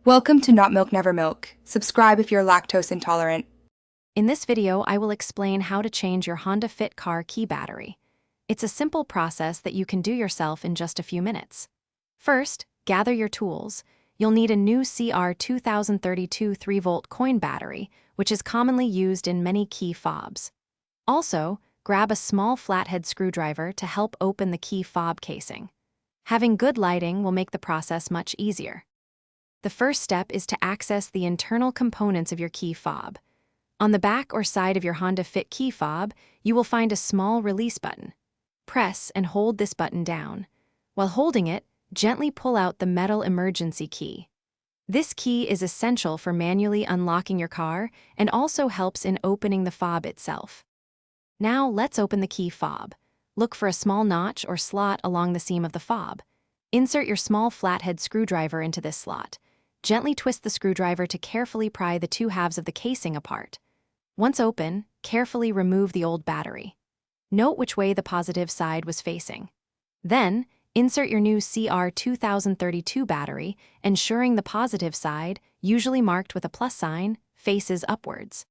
Welcome to Not Milk Never Milk. Subscribe if you're lactose intolerant. In this video, I will explain how to change your Honda Fit car key battery. It's a simple process that you can do yourself in just a few minutes. First, gather your tools. You'll need a new CR2032 3-volt coin battery, which is commonly used in many key fobs. Also, grab a small flathead screwdriver to help open the key fob casing. Having good lighting will make the process much easier. The first step is to access the internal components of your key fob. On the back or side of your Honda Fit key fob, you will find a small release button. Press and hold this button down. While holding it, gently pull out the metal emergency key. This key is essential for manually unlocking your car and also helps in opening the fob itself. Now let's open the key fob. Look for a small notch or slot along the seam of the fob. Insert your small flathead screwdriver into this slot. Gently twist the screwdriver to carefully pry the two halves of the casing apart. Once open, carefully remove the old battery. Note which way the positive side was facing. Then, insert your new CR2032 battery, ensuring the positive side, usually marked with a plus sign, faces upwards.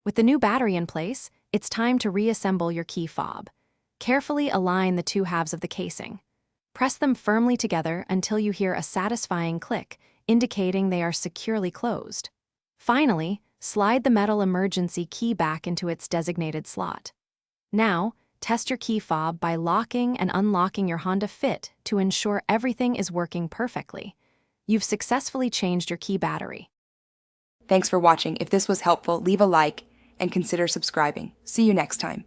With the new battery in place, it's time to reassemble your key fob. Carefully align the two halves of the casing. Press them firmly together until you hear a satisfying click, indicating they are securely closed. Finally, slide the metal emergency key back into its designated slot. Now, test your key fob by locking and unlocking your Honda Fit to ensure everything is working perfectly. You've successfully changed your key battery. Thanks for watching. If this was helpful, leave a like and consider subscribing. See you next time.